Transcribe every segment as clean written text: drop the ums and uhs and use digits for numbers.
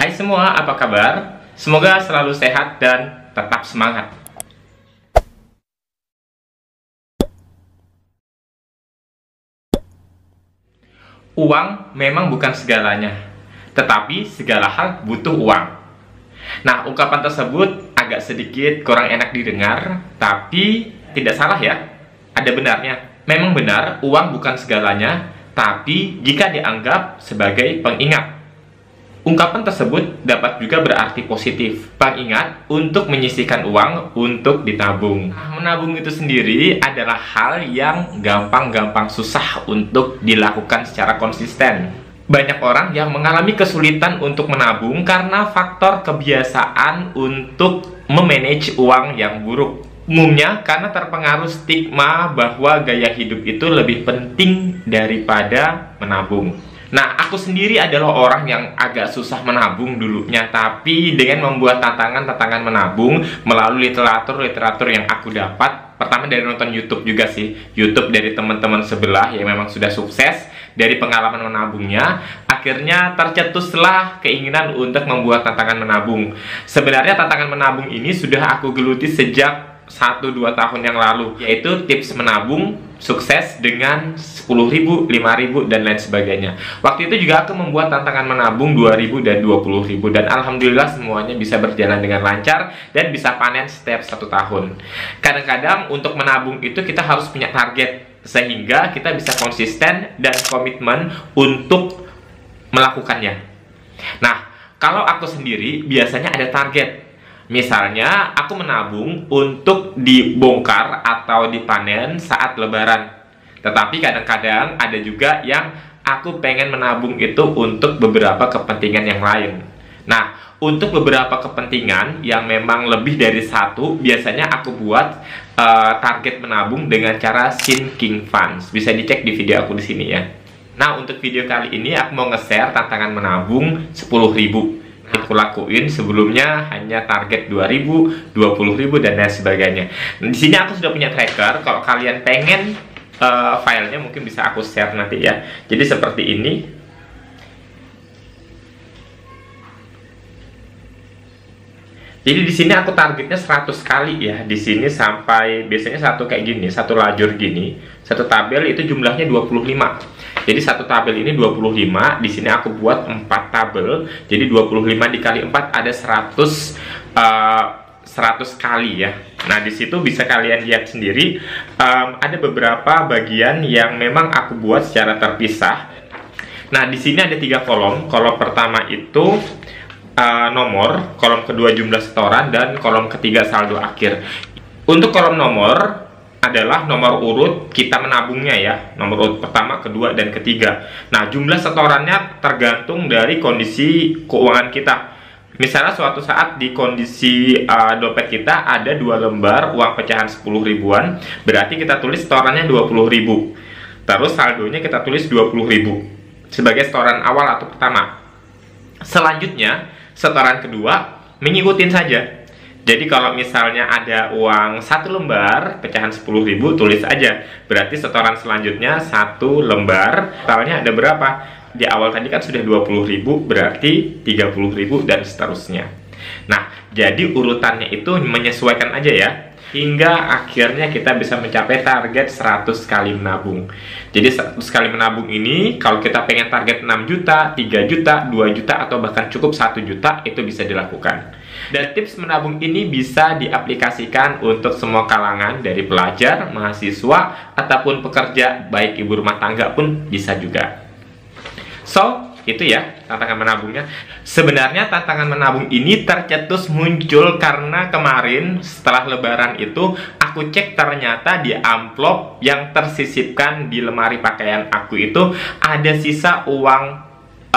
Hai semua, apa kabar? Semoga selalu sehat dan tetap semangat. Uang memang bukan segalanya, tetapi segala hal butuh uang. Nah, ungkapan tersebut agak sedikit kurang enak didengar, tapi tidak salah ya. Ada benarnya. Memang benar, uang bukan segalanya, tapi jika dianggap sebagai pengingat. Ungkapan tersebut dapat juga berarti positif. Pengingat untuk menyisihkan uang untuk ditabung. Menabung itu sendiri adalah hal yang gampang-gampang susah untuk dilakukan secara konsisten. Banyak orang yang mengalami kesulitan untuk menabung karena faktor kebiasaan untuk memanage uang yang buruk. Umumnya karena terpengaruh stigma bahwa gaya hidup itu lebih penting daripada menabung. Nah, aku sendiri adalah orang yang agak susah menabung dulunya, tapi dengan membuat tantangan menabung melalui literatur yang aku dapat, pertama dari nonton YouTube juga sih, YouTube dari teman-teman sebelah yang memang sudah sukses dari pengalaman menabungnya, akhirnya tercetuslah keinginan untuk membuat tantangan menabung. Sebenarnya tantangan menabung ini sudah aku geluti sejak 1-2 tahun yang lalu, yaitu tips menabung sukses dengan 10.000, 5.000 dan lain sebagainya. Waktu itu juga aku membuat tantangan menabung 2.000 dan 20.000, dan alhamdulillah semuanya bisa berjalan dengan lancar dan bisa panen setiap 1 tahun. Kadang-kadang untuk menabung itu kita harus punya target sehingga kita bisa konsisten dan komitmen untuk melakukannya. Nah, kalau aku sendiri biasanya ada target. Misalnya, aku menabung untuk dibongkar atau dipanen saat lebaran. Tetapi kadang-kadang ada juga yang aku pengen menabung itu untuk beberapa kepentingan yang lain. Nah, untuk beberapa kepentingan yang memang lebih dari satu, biasanya aku buat target menabung dengan cara sinking funds. Bisa dicek di video aku di sini ya. Nah, untuk video kali ini aku mau nge-share tantangan menabung 10.000. Aku lakuin sebelumnya hanya target 2.000, 20.000 dan lain sebagainya. Nah, di sini aku sudah punya tracker. Kalau kalian pengen filenya mungkin bisa aku share nanti ya. Jadi seperti ini. Jadi di sini aku targetnya 100 kali ya. Di sini sampai biasanya satu kayak gini, satu lajur gini, satu tabel itu jumlahnya 25. Jadi satu tabel ini 25, di sini aku buat 4 tabel. Jadi 25 dikali 4 ada 100 kali ya. Nah, di situ bisa kalian lihat sendiri ada beberapa bagian yang memang aku buat secara terpisah. Nah, di sini ada 3 kolom. Kolom pertama itu nomor, kolom kedua jumlah setoran, dan kolom ketiga saldo akhir. Untuk kolom nomor adalah nomor urut kita menabungnya ya, nomor urut pertama, kedua, dan ketiga. Nah, jumlah setorannya tergantung dari kondisi keuangan kita. Misalnya suatu saat di kondisi dompet kita ada 2 lembar uang pecahan 10 ribuan, berarti kita tulis setorannya 20.000. Terus saldonya kita tulis 20.000 sebagai setoran awal atau pertama. Selanjutnya, setoran kedua mengikutin saja. Jadi kalau misalnya ada uang 1 lembar pecahan 10.000, tulis aja. Berarti setoran selanjutnya 1 lembar. Totalnya ada berapa? Di awal tadi kan sudah 20.000, berarti 30.000 dan seterusnya. Nah, jadi urutannya itu menyesuaikan aja ya. Hingga akhirnya kita bisa mencapai target 100 kali menabung. Jadi 100 kali menabung ini, kalau kita pengen target 6 juta, 3 juta, 2 juta, atau bahkan cukup 1 juta, itu bisa dilakukan. Dan tips menabung ini bisa diaplikasikan untuk semua kalangan, dari pelajar, mahasiswa, ataupun pekerja, baik ibu rumah tangga pun bisa juga. So, itu ya tantangan menabungnya. Sebenarnya tantangan menabung ini tercetus muncul karena kemarin setelah lebaran itu aku cek, ternyata di amplop yang tersisipkan di lemari pakaian aku itu ada sisa uang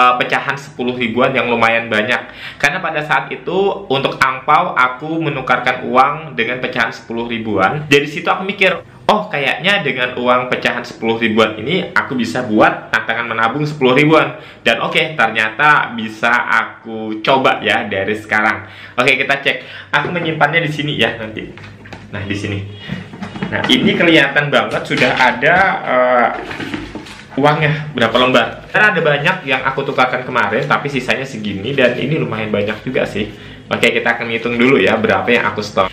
pecahan 10 ribuan yang lumayan banyak. Karena pada saat itu untuk angpau aku menukarkan uang dengan pecahan 10 ribuan. Dari situ aku mikir, oh kayaknya dengan uang pecahan 10 ribuan ini aku bisa buat tantangan menabung 10 ribuan. Dan oke, ternyata bisa aku coba ya dari sekarang. Oke, kita cek. Aku menyimpannya di sini ya nanti. Nah, di sini. Nah, ini kelihatan banget sudah ada uangnya berapa lembar. Karena ada banyak yang aku tukarkan kemarin, tapi sisanya segini, dan ini lumayan banyak juga sih. Oke, kita akan hitung dulu ya berapa yang aku store.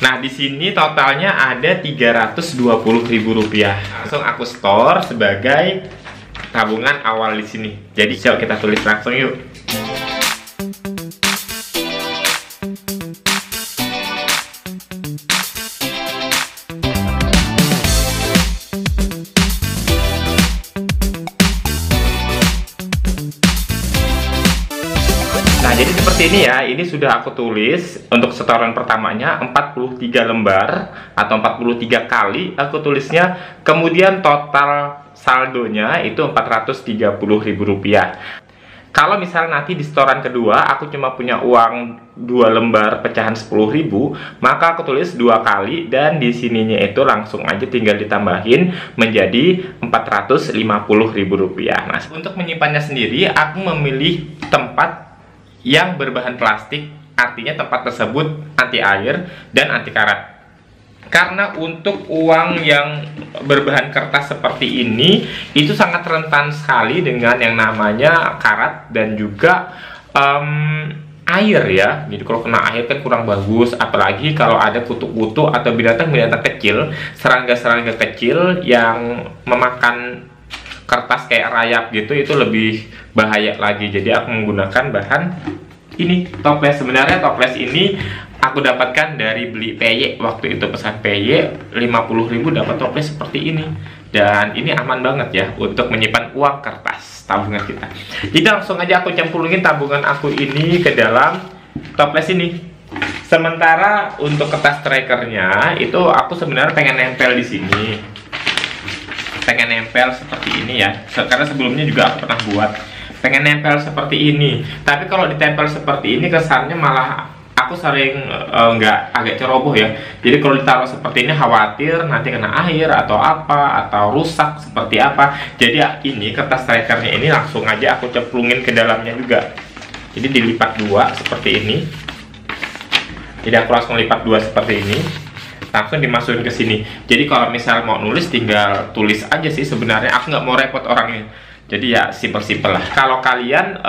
Nah, di sini totalnya ada Rp320.000. Langsung aku store sebagai tabungan awal di sini. Jadi, coba kita tulis langsung yuk. Nah, jadi seperti ini ya, ini sudah aku tulis. Untuk setoran pertamanya 43 lembar atau 43 kali aku tulisnya. Kemudian total saldonya itu Rp430.000. Kalau misalnya nanti di setoran kedua aku cuma punya uang 2 lembar pecahan 10.000, maka aku tulis 2 kali, dan di sininya itu langsung aja tinggal ditambahin menjadi Rp450.000. Nah, untuk menyimpannya sendiri aku memilih tempat yang berbahan plastik, artinya tempat tersebut anti air dan anti karat. Karena untuk uang yang berbahan kertas seperti ini itu sangat rentan sekali dengan yang namanya karat dan juga air ya. Jadi kalau kena air kan kurang bagus, apalagi kalau ada kutu-kutu atau binatang-binatang kecil, serangga-serangga kecil yang memakan kertas kayak rayap gitu, itu lebih bahaya lagi. Jadi aku menggunakan bahan ini, toples. Sebenarnya toples ini aku dapatkan dari beli PY. Waktu itu pesan PY 50.000 dapat toples seperti ini, dan ini aman banget ya untuk menyimpan uang kertas tabungan kita. Jadi langsung aja aku cemplungin tabungan aku ini ke dalam toples ini. Sementara untuk kertas trackernya itu aku sebenarnya pengen nempel di sini. Pengen nempel seperti ini ya, karena sebelumnya juga aku pernah buat, pengen nempel seperti ini. Tapi kalau ditempel seperti ini kesannya malah aku sering agak ceroboh ya. Jadi kalau ditaruh seperti ini khawatir nanti kena air atau apa, atau rusak seperti apa. Jadi ya, ini kertas trackernya ini langsung aja aku cemplungin ke dalamnya juga. Jadi dilipat dua seperti ini. Jadi aku langsung lipat dua seperti ini, langsung dimasukin ke sini. Jadi kalau misal mau nulis tinggal tulis aja sih sebenarnya, aku nggak mau repot orangnya. Jadi ya simpel-simpel lah. Kalau kalian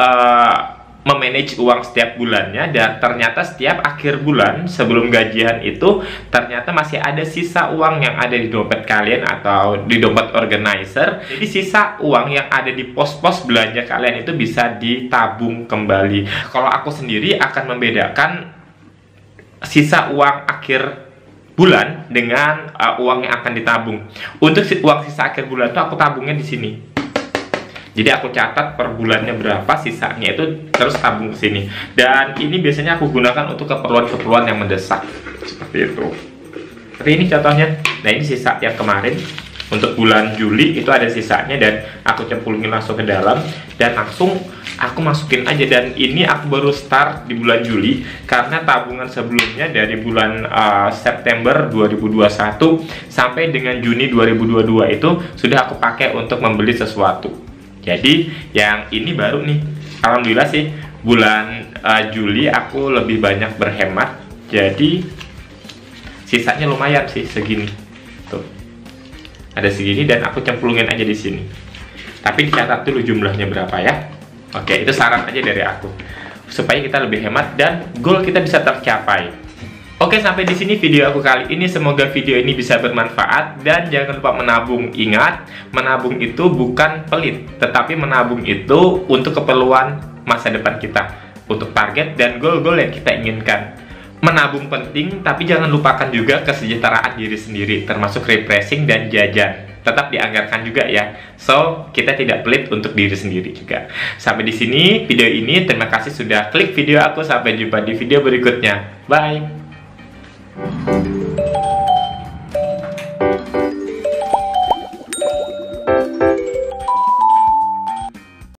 memanage uang setiap bulannya dan ternyata setiap akhir bulan sebelum gajian itu ternyata masih ada sisa uang yang ada di dompet kalian atau di dompet organizer. Jadi sisa uang yang ada di pos-pos belanja kalian itu bisa ditabung kembali. Kalau aku sendiri akan membedakan sisa uang akhir bulan dengan uang yang akan ditabung. Untuk uang sisa akhir bulan itu aku tabungnya di sini. Jadi aku catat per bulannya berapa, sisanya itu terus tabung ke sini. Dan ini biasanya aku gunakan untuk keperluan-keperluan yang mendesak. Seperti itu. Seperti ini contohnya. Nah, ini sisa yang kemarin. Untuk bulan Juli itu ada sisanya, dan aku cemplungin langsung ke dalam dan langsung aku masukin aja. Dan ini aku baru start di bulan Juli karena tabungan sebelumnya dari bulan September 2021 sampai dengan Juni 2022 itu sudah aku pakai untuk membeli sesuatu. Jadi yang ini baru nih, alhamdulillah sih bulan Juli aku lebih banyak berhemat. Jadi sisanya lumayan sih, segini tuh, ada segini, dan aku cemplungin aja di sini. Tapi dicatat dulu jumlahnya berapa ya. Oke, itu saran aja dari aku supaya kita lebih hemat dan goal kita bisa tercapai. Oke, sampai di sini video aku kali ini. Semoga video ini bisa bermanfaat, dan jangan lupa menabung. Ingat, menabung itu bukan pelit, tetapi menabung itu untuk keperluan masa depan kita, untuk target dan goal-goal yang kita inginkan. Menabung penting, tapi jangan lupakan juga kesejahteraan diri sendiri, termasuk refreshing dan jajan. Tetap dianggarkan juga ya. So, kita tidak pelit untuk diri sendiri juga. Sampai di sini video ini. Terima kasih sudah klik video aku. Sampai jumpa di video berikutnya. Bye.